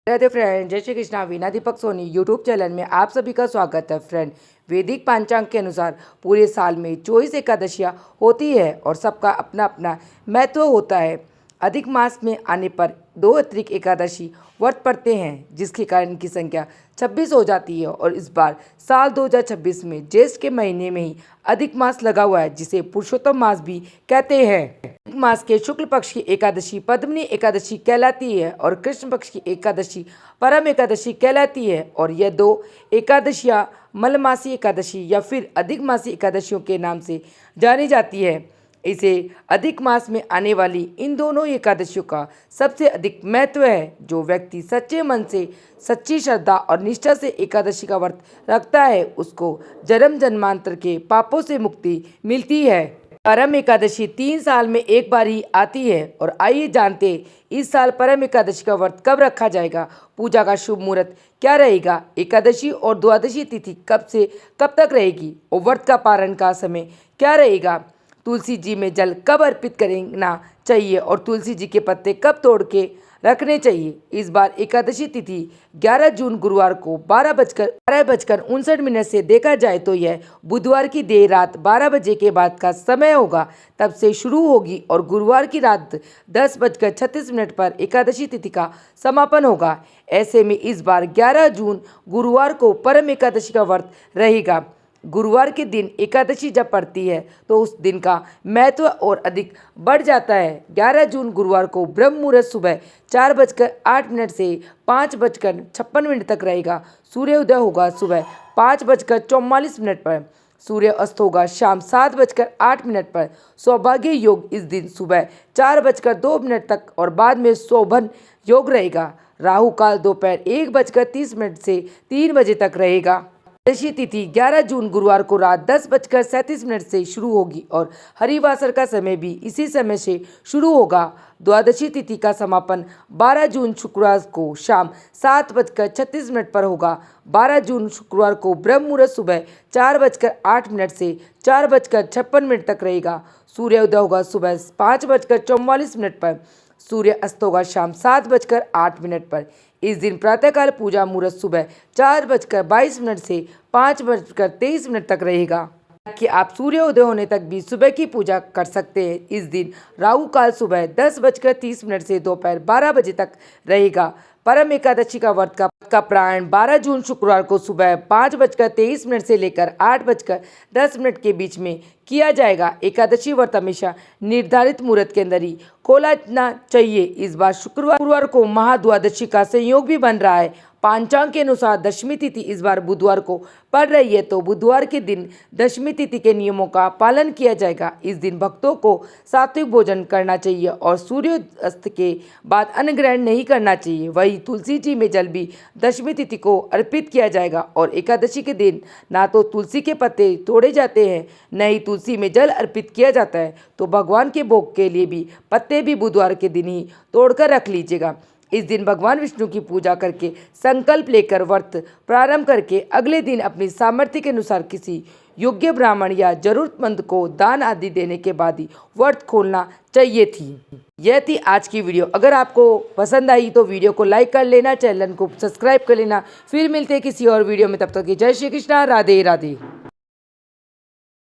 Radhe friend, जय Shri Krishna. Veena Deepak Soni YouTube channel में आप सभी का स्वागत है। फ्रेंड, वैदिक पंचांग के अनुसार पूरे साल में 24 एकादशियाँ होती है और सबका अपना अपना महत्व होता है। अधिक मास में आने पर 2 अतिरिक्त एकादशी व्रत पड़ते हैं, जिसके कारण इनकी संख्या 26 हो जाती है। और इस बार साल 2026 में ज्येष्ठ के महीने में ही अधिक मास लगा हुआ है, जिसे पुरुषोत्तम मास भी कहते हैं। अधिक मास के शुक्ल पक्ष की एकादशी पद्मिनी एकादशी कहलाती है और कृष्ण पक्ष की एकादशी परम एकादशी कहलाती है। और यह 2 एकादशियाँ मलमासी एकादशी या फिर अधिक मासी एकादशियों के नाम से जानी जाती है। इसे अधिक मास में आने वाली इन दोनों एकादशियों का सबसे अधिक महत्व है। जो व्यक्ति सच्चे मन से, सच्ची श्रद्धा और निष्ठा से एकादशी का व्रत रखता है, उसको जन्म जन्मांतर के पापों से मुक्ति मिलती है। परम एकादशी 3 साल में एक बार ही आती है। और आइए जानते इस साल परम एकादशी का व्रत कब रखा जाएगा, पूजा का शुभ मुहूर्त क्या रहेगा, एकादशी और द्वादशी तिथि कब से कब तक रहेगी और व्रत का पारण का समय क्या रहेगा, तुलसी जी में जल कब अर्पित करना चाहिए और तुलसी जी के पत्ते कब तोड़ के रखने चाहिए। इस बार एकादशी तिथि 11 जून गुरुवार को 12:59 से देखा जाए तो यह बुधवार की देर रात 12 बजे के बाद का समय होगा, तब से शुरू होगी और गुरुवार की रात 10:36 पर एकादशी तिथि का समापन होगा। ऐसे में इस बार 11 जून गुरुवार को परम एकादशी का व्रत रहेगा। गुरुवार के दिन एकादशी जब पड़ती है तो उस दिन का महत्व और अधिक बढ़ जाता है। 11 जून गुरुवार को ब्रह्म मुहूर्त सुबह 4:08 से 5:56 तक रहेगा। सूर्योदय होगा सुबह 5:44 पर। सूर्य अस्त होगा शाम 7:08 पर। सौभाग्य योग इस दिन सुबह 4:02 तक और बाद में शोभन योग रहेगा। राहु काल दोपहर 1:30 से 3 बजे तक रहेगा। एकादशी तिथि 11 जून गुरुवार को रात 10:37 से शुरू होगी और हरिवासर का समय भी इसी समय से शुरू होगा। द्वादशी तिथि का समापन 12 जून शुक्रवार को शाम 7:36 पर होगा। 12 जून शुक्रवार को ब्रह्म मुहूर्त सुबह 4:08 से 4:56 तक रहेगा। सूर्योदय होगा सुबह 5:44 पर। सूर्य अस्त होगा शाम 7:08 पर। इस दिन प्रातःकाल पूजा मुहूर्त सुबह 4:22 से 5:23 तक रहेगा कि आप सूर्योदय होने तक भी सुबह की पूजा कर सकते हैं। इस दिन राहु काल सुबह 10:30 से दोपहर 12 बजे तक रहेगा। परम एकादशी का व्रत का प्रारंभ 12 जून शुक्रवार को सुबह 5:23 से लेकर 8:10 के बीच में किया जाएगा। एकादशी व्रत हमेशा निर्धारित मुहूर्त के अंदर ही खोलना चाहिए। इस बार शुक्रवार को महाद्वादशी का संयोग भी बन रहा है। पंचांग के अनुसार दशमी तिथि इस बार बुधवार को पड़ रही है, तो बुधवार के दिन दशमी तिथि के नियमों का पालन किया जाएगा। इस दिन भक्तों को सात्विक भोजन करना चाहिए और सूर्यास्त के बाद अन्न ग्रहण नहीं करना चाहिए। वही तुलसी जी में जल भी दशमी तिथि को अर्पित किया जाएगा। और एकादशी के दिन ना तो तुलसी के पत्ते तोड़े जाते हैं, न ही तुलसी में जल अर्पित किया जाता है। तो भगवान के भोग के लिए भी पत्ते भी बुधवार के दिन ही तोड़कर रख लीजिएगा। इस दिन भगवान विष्णु की पूजा करके संकल्प लेकर व्रत प्रारंभ करके अगले दिन अपनी सामर्थ्य के अनुसार किसी योग्य ब्राह्मण या जरूरतमंद को दान आदि देने के बाद ही व्रत खोलना चाहिए थी। यह थी आज की वीडियो। अगर आपको पसंद आई तो वीडियो को लाइक कर लेना, चैनल को सब्सक्राइब कर लेना। फिर मिलते हैं किसी और वीडियो में, तब तक की जय श्री कृष्णा, राधे राधे।